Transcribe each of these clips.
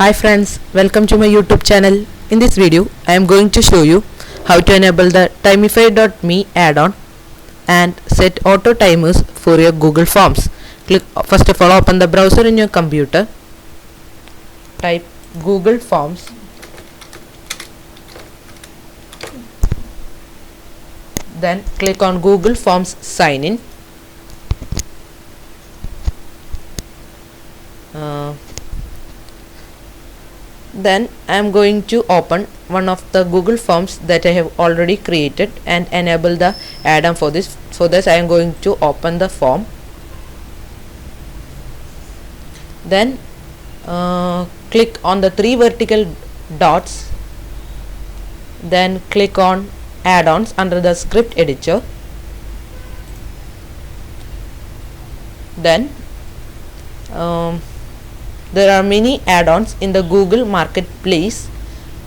Hi friends, welcome to my YouTube channel. In this video, I am going to show you how to enable the Timify.me add-on and set auto timers for your Google Forms. First of all, open the browser in your computer. Type Google Forms. Then click on Google Forms Sign In. Then I am going to open one of the Google Forms that I have already created and enable the add-on for this. For this I am going to open the form. Then click on the three vertical dots. Then click on add-ons under the script editor. Then there are many add-ons in the Google Marketplace.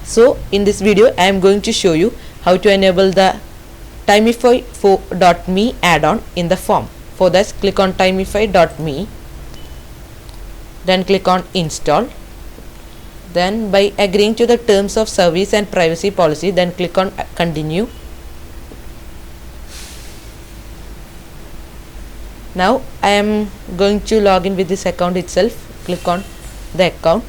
So in this video I am going to show you how to enable the Timify.me add-on in the form. For this, click on Timify.me. Then click on install. Then by agreeing to the terms of service and privacy policy, then click on continue. Now I am going to log in with this account itself. Click on the account.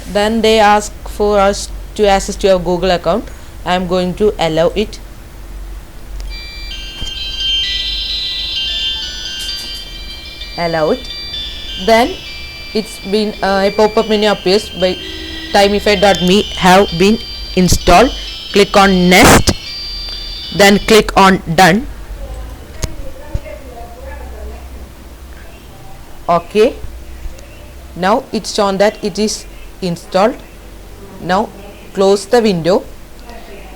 Then they ask for us to access to your Google account. I am going to allow it. Allow it. Then it's been a pop-up menu appears by Timify.me have been installed. Click on next. Then click on done. Okay, now it's shown that it is installed. Now close the window.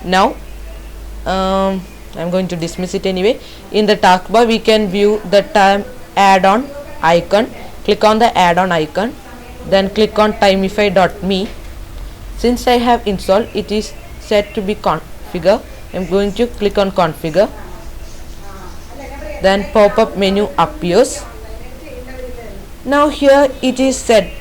Now I'm going to dismiss it anyway. In the taskbar we can view the add-on icon. Click on the add-on icon, then click on Timify.me. Since I have installed, it is set to be configure. I'm going to click on configure. Then pop-up menu appears. Now here it is said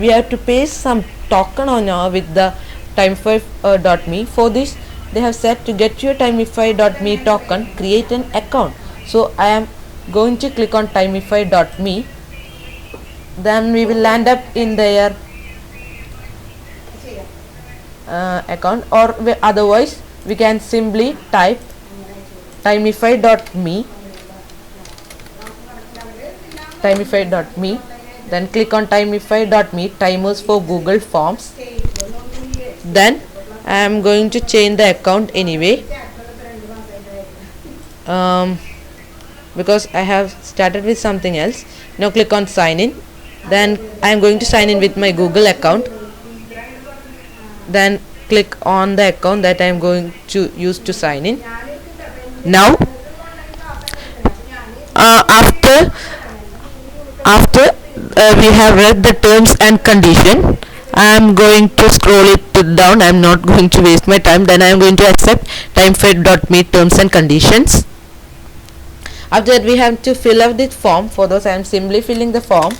we have to paste some token on with the Timify.me. For this they have said to get your Timify.me token, create an account. So I am going to click on Timify.me. Then we will land up in their account, or otherwise we can simply type Timify.me. Timify.me. Then click on Timify.me timers for Google Forms. Then I am going to change the account anyway, because I have started with something else. Now click on sign in. Then I am going to sign in with my Google account. Then click on the account that I am going to use to sign in. Now after we have read the terms and condition, I am going to scroll it down. I am not going to waste my time. Then I am going to accept Timify.me terms and conditions. After that we have to fill out this form. For those I am simply filling the form.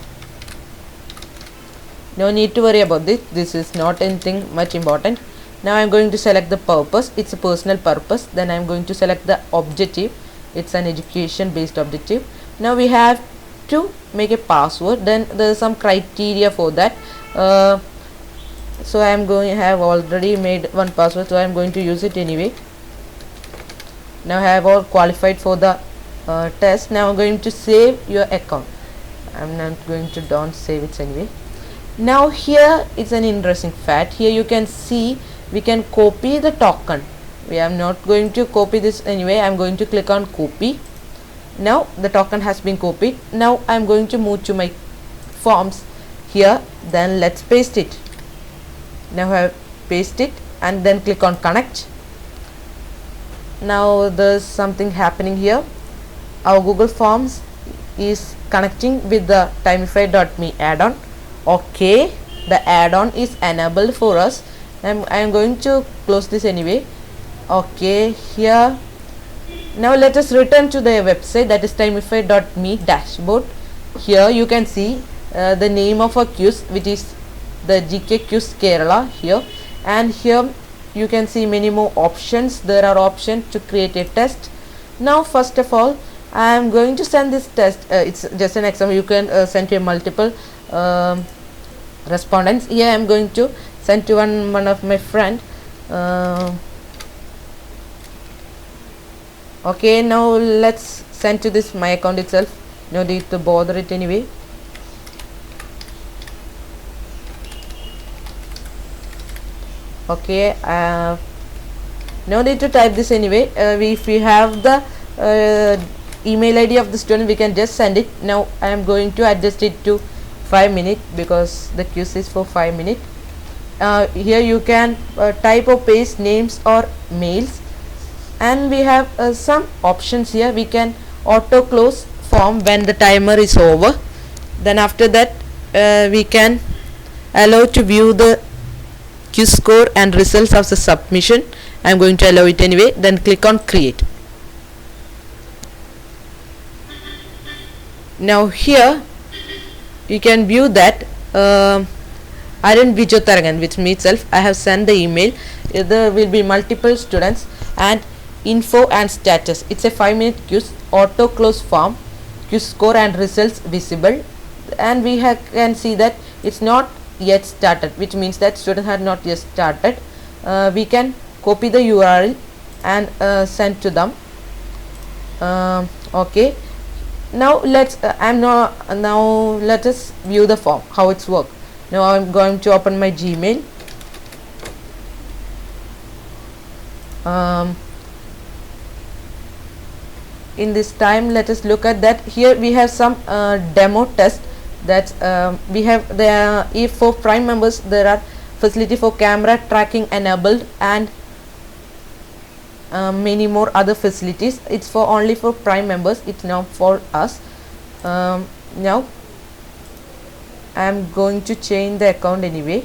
No need to worry about this. This is not anything much important. Now I am going to select the purpose. It's a personal purpose. Then I am going to select the objective. It's an education based objective. Now we have to make a password. Then there is some criteria for that. So I am going to have already made one password, so I am going to use it anyway. Now I have all qualified for the test. Now I am going to save your account. I am not going to don't save it anyway. Now here is an interesting fact. Here you can see we can copy the token. We are not going to copy this anyway. I am going to click on copy. Now the token has been copied. Now I am going to move to my forms here. Then let's paste it. Now I have pasted it and then click on connect. Now there's something happening here. Our Google Forms is connecting with the Timify.me add-on. Okay, the add-on is enabled for us. I am going to close this anyway. Okay, here now let us return to the website, that is Timify.me dashboard. Here you can see the name of a quiz, which is the GK Quiz Kerala here, and here you can see many more options. There are options to create a test. Now first of all, I am going to send this test. It's just an example. You can send to multiple respondents. Here I am going to send to one of my friend. Okay, now let's send to this my account itself. No need to bother it anyway. Okay, no need to type this anyway. If we have the email ID of the student, we can just send it. Now I am going to adjust it to 5 minutes because the quiz is for 5 minutes. Here you can type or paste names or mails, and we have some options here. We can auto close form when the timer is over. Then after that we can allow to view the quiz score and results of the submission. I am going to allow it anyway. Then click on create. Now here you can view that Arun Vijotaragan, which me itself, I have sent the email. There will be multiple students and info and status. It's a 5-minute quiz, auto close form, quiz score and results visible, and we can see that it's not yet started, which means that students had not yet started. We can copy the URL and send to them. Okay, now let us view the form, how it's work. Now I'm going to open my Gmail. In this time, let us look at that. Here we have some demo test that we have there. If for Prime members there are facility for camera tracking enabled and many more other facilities. It's for only for Prime members. It's not for us. Now I am going to change the account anyway.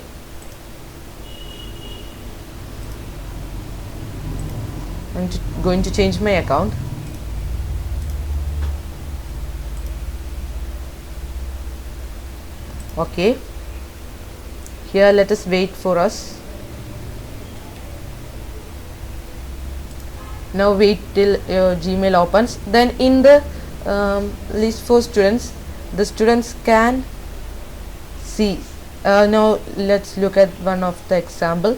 I'm going to change my account. Okay, here let us wait for us. Now wait till your Gmail opens. Then in the list for students, the students can see. Now let's look at one of the example.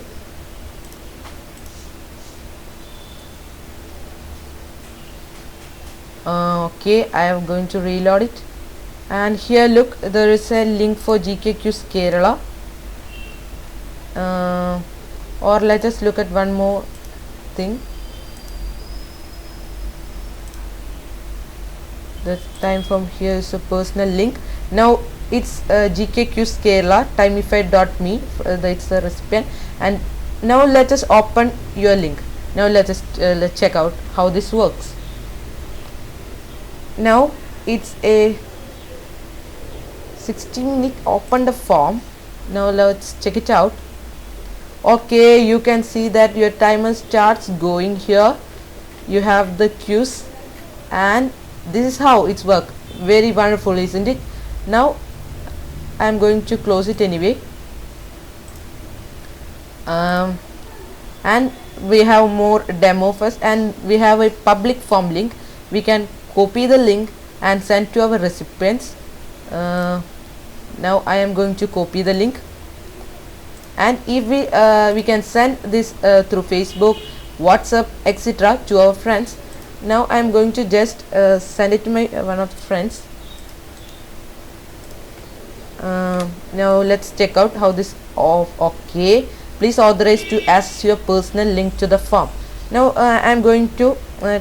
Okay, I am going to reload it, and here look, there is a link for GK Quiz Kerala. Or let us look at one more thing. The time from here is a personal link. Now it's GK Quiz Kerala timeified.me. It's the recipient, and now let us open your link. Now let us let's check out how this works. Now it's a 16-minute open the form. Now let's check it out. Okay, you can see that your timer starts going here. You have the quiz, and this is how it's work. Very wonderful, isn't it? Now I'm going to close it anyway. And we have more demo first, and we have a public form link. We can copy the link and send to our recipients. Now I am going to copy the link, and if we can send this through Facebook, WhatsApp, etc. to our friends. Now I am going to just send it to my one of the friends. Now let's check out how this okay, please authorize to access your personal link to the form. Now I am going to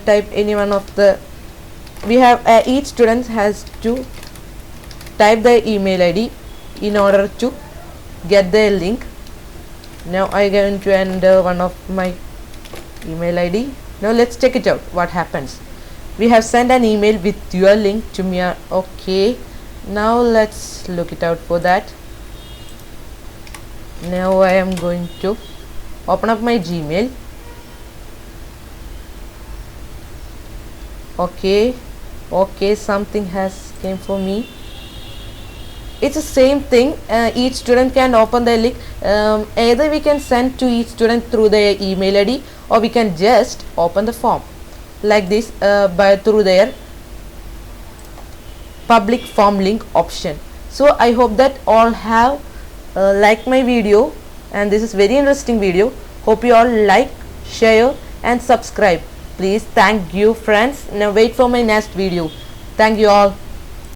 type any one of the, we have each student has to type their email ID in order to get their link. Now I am going to enter one of my email ID. Now let's check it out what happens. We have sent an email with your link to me. Okay, now let's look it out for that. Now I am going to open up my Gmail. Okay, something has came for me. it's the same thing. Each student can open the link. Either we can send to each student through their email ID, or we can just open the form like this by through their public form link option. So I hope that all have liked my video, and this is very interesting video. Hope you all like, share and subscribe. Please. Thank you friends. Now wait for my next video. Thank you all.